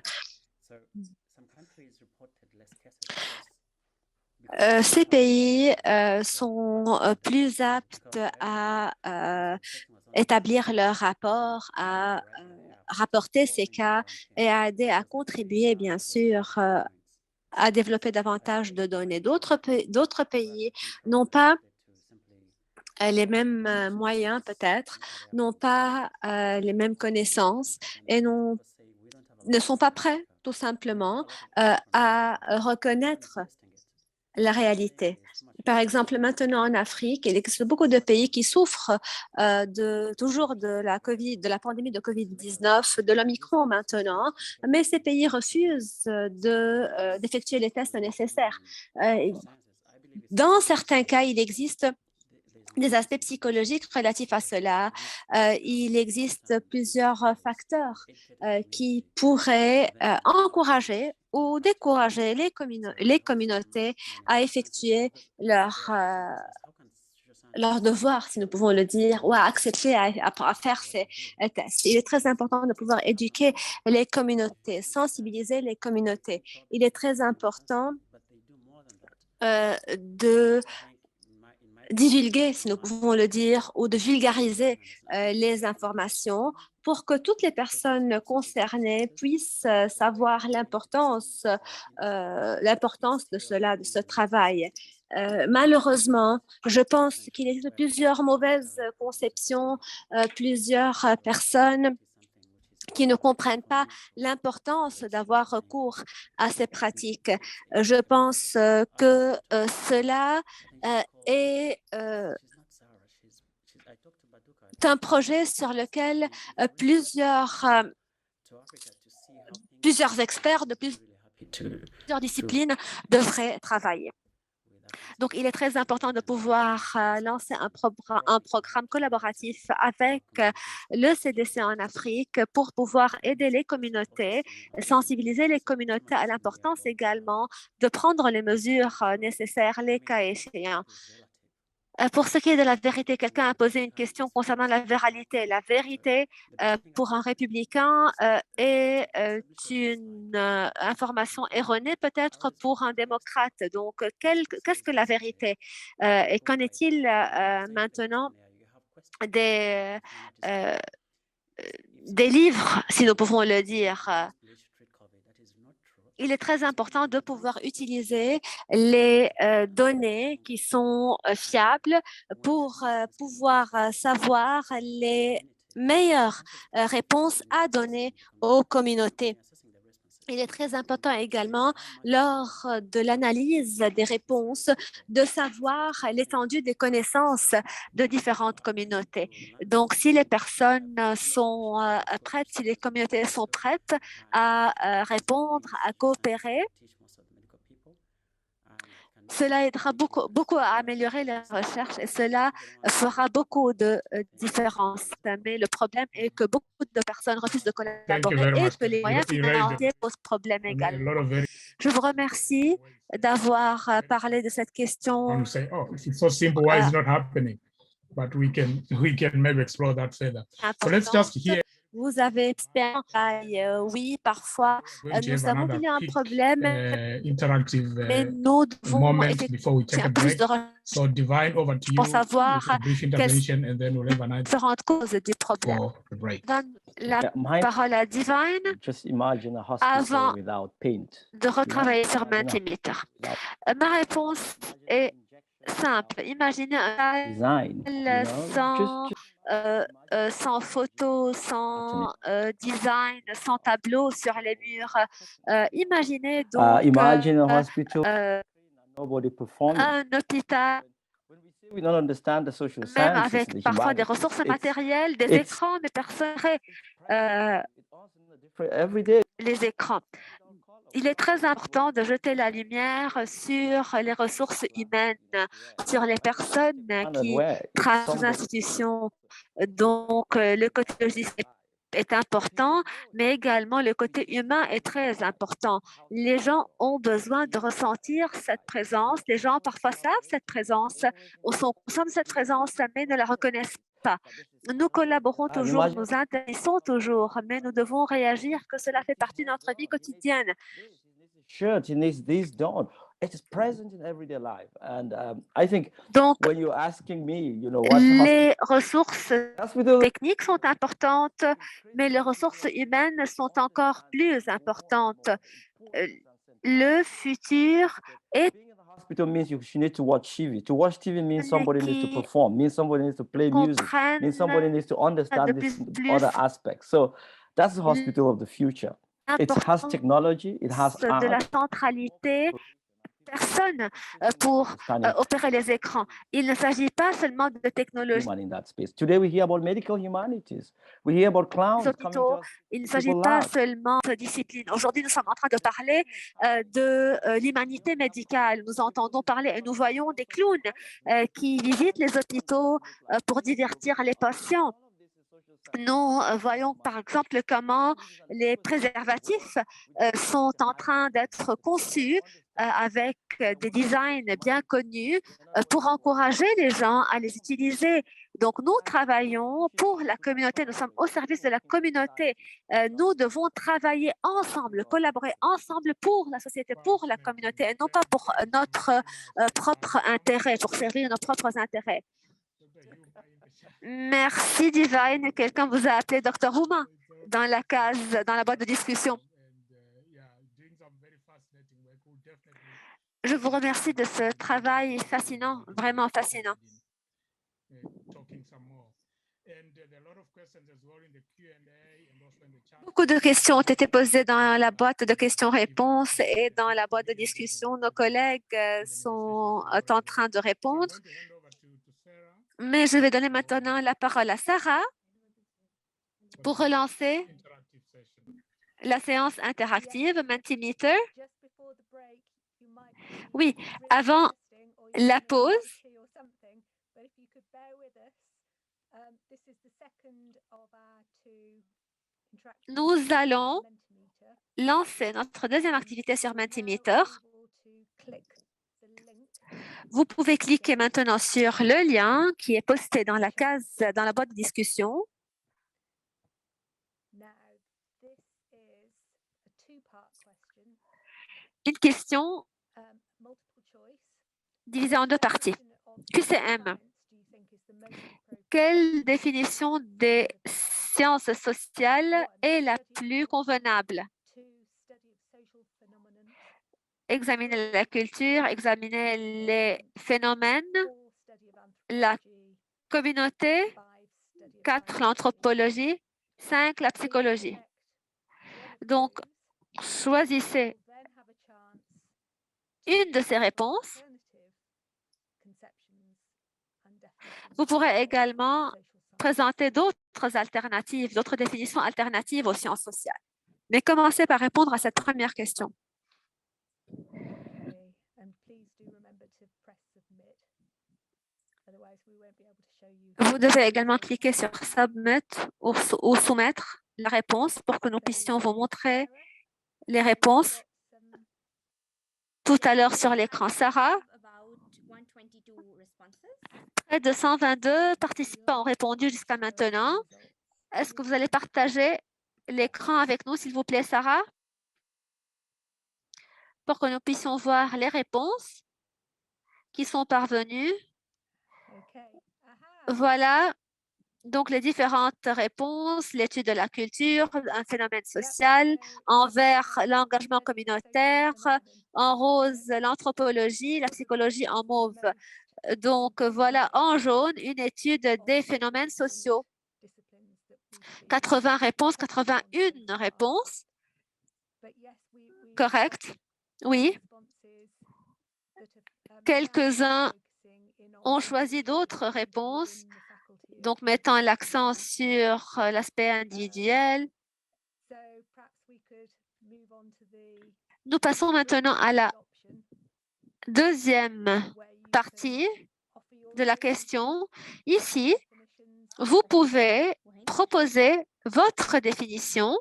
Ces pays sont plus aptes à établir leur rapport, à rapporter ces cas et à aider à contribuer, bien sûr, à développer davantage de données. D'autres pays n'ont pas les mêmes moyens, peut-être, n'ont pas les mêmes connaissances et ne sont pas prêts, tout simplement, à reconnaître la réalité. Par exemple, maintenant en Afrique, il existe beaucoup de pays qui souffrent toujours de la pandémie de COVID-19, de l'Omicron maintenant, mais ces pays refusent d'effectuer les tests nécessaires. Dans certains cas, il existe des aspects psychologiques relatifs à cela. Il existe plusieurs facteurs qui pourraient encourager ou décourager les communautés à effectuer leur devoir, si nous pouvons le dire, ou à accepter à faire ces tests. Il est très important de pouvoir éduquer les communautés, sensibiliser les communautés. Il est très important de divulguer, si nous pouvons le dire, ou de vulgariser les informations pour que toutes les personnes concernées puissent savoir l'importance de cela, de ce travail. Malheureusement, je pense qu'il existe plusieurs mauvaises conceptions, plusieurs personnes qui ne comprennent pas l'importance d'avoir recours à ces pratiques. Je pense que cela est un projet sur lequel plusieurs experts de plusieurs disciplines devraient travailler. Donc, il est très important de pouvoir lancer un programme collaboratif avec le CDC en Afrique pour pouvoir aider les communautés, sensibiliser les communautés à l'importance également de prendre les mesures nécessaires, les cas échéants. Pour ce qui est de la vérité, quelqu'un a posé une question concernant la vérité. La vérité, pour un républicain, est une information erronée peut-être pour un démocrate. Donc, qu'est-ce que la vérité? Et qu'en est-il maintenant des livres, si nous pouvons le dire? Il est très important de pouvoir utiliser les données qui sont fiables pour pouvoir savoir les meilleures réponses à donner aux communautés. Il est très important également, lors de l'analyse des réponses, de savoir l'étendue des connaissances de différentes communautés. Donc, si les personnes sont prêtes, si les communautés sont prêtes à répondre, à coopérer, cela aidera beaucoup à améliorer les recherches et cela fera beaucoup de différence. Mais le problème est que beaucoup de personnes refusent de collaborer et que les moyens financiers posent problème également. Je vous remercie d'avoir parlé de cette question. It's so simple, why it's not happening? But we can maybe explore that further. So let's just hear. Vous avez expérience. Oui, parfois, Going to nous have savons another qu'il y a un quick problème, interactive mais nous devons moment effectuer before we take un a peu plus break. de recherche So Divine, over to pour you savoir with a brief quelles intervention, and then we'll have another différentes causes du problème. for the break. Donne la Yeah, my parole à Divine just imagine a avant hospital without paint. de retravailler sur Imagine a Mentimeter. without Ma réponse est simple. Imaginez un design, salle sans photo, sans design, sans tableau sur les murs. Imaginez donc imagine a hospital, nobody performing. un hôpital, When we say we don't understand the social même sciences, avec the parfois des humanities, ressources matérielles, des it's- écrans, mais personne every day. les écrans. Il est très important de jeter la lumière sur les ressources humaines, sur les personnes qui travaillent dans les institutions. Donc, le côté logistique est important, mais également le côté humain est très important. Les gens ont besoin de ressentir cette présence. Les gens parfois savent cette présence ou sont conscients de cette présence, mais ne la reconnaissent pas. Nous collaborons toujours, nous interagissons toujours, mais nous devons réagir que cela fait partie de notre vie quotidienne. Shirt, it needs this done. It is present in everyday life, and I think Donc, when you're asking me, you know, what les ressources hospital techniques sont importantes, mais les ressources humaines sont encore plus importantes. Le futur est being in the hospital means you need to watch TV. To watch TV means somebody needs to qui perform, means somebody needs to play music, means somebody comprennent needs to understand de this plus other aspects. So that's the hospital of the future. It has l'importance technology, it has de la art. centralité personne pour opérer les écrans. Il ne s'agit pas seulement de technologie. Human in that space. Today we hear about medical humanities. We hear about clowns coming to Hôpitaux, us. il ne s'agit people pas laugh. seulement de discipline. Aujourd'hui, nous sommes en train de parler de l'humanité médicale. Nous entendons parler et nous voyons des clowns qui visitent les hôpitaux pour divertir les patients. Nous voyons par exemple comment les préservatifs sont en train d'être conçus avec des designs bien connus pour encourager les gens à les utiliser. Donc, nous travaillons pour la communauté, nous sommes au service de la communauté. Nous devons travailler ensemble, collaborer ensemble pour la société, pour la communauté, et non pas pour notre propre intérêt, pour servir nos propres intérêts. Merci, Divine. Quelqu'un vous a appelé Dr. Houma dans la case, dans la boîte de discussion. Je vous remercie de ce travail fascinant, vraiment fascinant. Beaucoup de questions ont été posées dans la boîte de questions-réponses et dans la boîte de discussion. Nos collègues sont en train de répondre. Mais je vais donner maintenant la parole à Sarah pour relancer la séance interactive Mentimeter. Oui, avant la pause, nous allons lancer notre deuxième activité sur Mentimeter. Vous pouvez cliquer maintenant sur le lien qui est posté dans la case, dans la boîte de discussion. Une question divisée en deux parties. QCM. Quelle définition des sciences sociales est la plus convenable? Examiner la culture, examiner les phénomènes, la communauté, 4, l'anthropologie, 5, la psychologie. Donc, choisissez une de ces réponses. Vous pourrez également présenter d'autres alternatives, d'autres définitions alternatives aux sciences sociales. Mais commencez par répondre à cette première question. Vous devez également cliquer sur Submit ou soumettre la réponse pour que nous puissions vous montrer les réponses tout à l'heure sur l'écran. Sarah, près de 122 participants ont répondu jusqu'à maintenant. Est-ce que vous allez partager l'écran avec nous, s'il vous plaît, Sarah, pour que nous puissions voir les réponses qui sont parvenues? Voilà donc les différentes réponses, l'étude de la culture, un phénomène social, en vert, l'engagement communautaire, en rose, l'anthropologie, la psychologie en mauve. Donc voilà, en jaune, une étude des phénomènes sociaux. 80 réponses, 81 réponses. Correct. Oui. Quelques-uns ont choisi d'autres réponses, donc mettant l'accent sur l'aspect individuel. Nous passons maintenant à la deuxième partie de la question. Ici, vous pouvez proposer votre définition.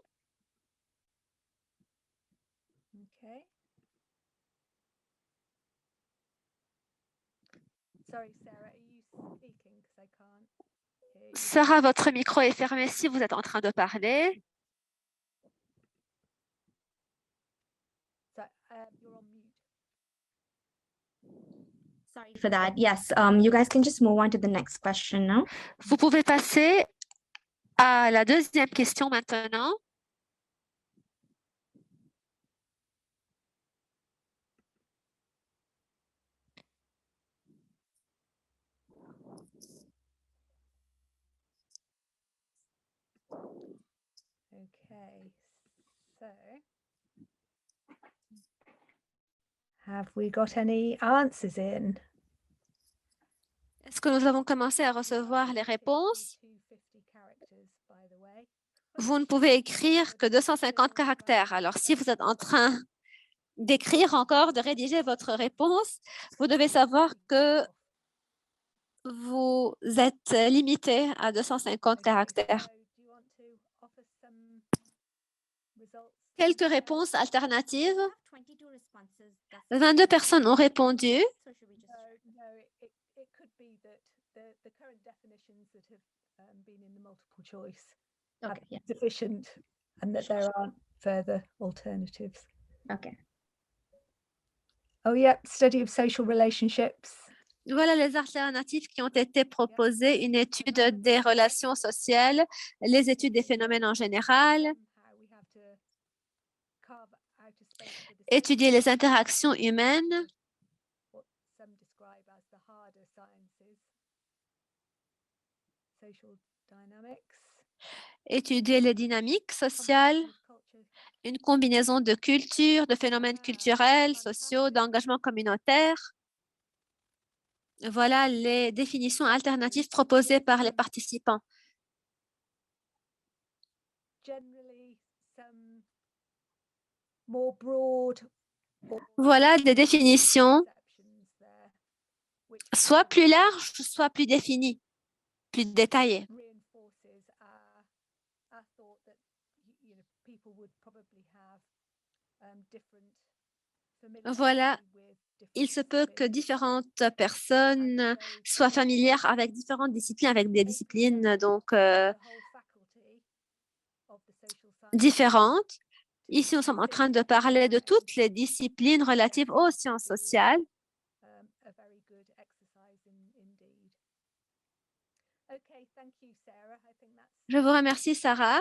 Sarah, votre micro est fermé si vous êtes en train de parler. Sorry for that. Yes, you guys can just move on to the next question now. Vous pouvez passer à la deuxième question maintenant. Okay, so have we got any answers in? Est-ce que nous avons commencé à recevoir les réponses? Vous ne pouvez écrire que 250 caractères. Alors, si vous êtes en train d'écrire encore, de rédiger votre réponse, vous devez savoir que vous êtes limité à 250 caractères. Quelques réponses alternatives. 22 personnes ont répondu. Okay, yeah. Sufficient and that there aren't further alternatives. Okay. Oh, yeah, study of social relationships. Voilà les alternatives qui ont été proposées, une étude des relations sociales, les études des phénomènes en général, étudier les interactions humaines, étudier les dynamiques sociales, une combinaison de culture, de phénomènes culturels, sociaux, d'engagement communautaire. Voilà les définitions alternatives proposées par les participants. Voilà des définitions soit plus larges, soit plus définies, plus détaillées. Voilà, il se peut que différentes personnes soient familières avec différentes disciplines, avec des disciplines donc différentes. Ici, nous sommes en train de parler de toutes les disciplines relatives aux sciences sociales. Je vous remercie, Sarah.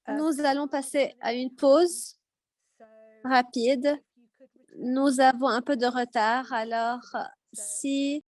Nous allons passer à une pause rapide. Nous avons un peu de retard, alors si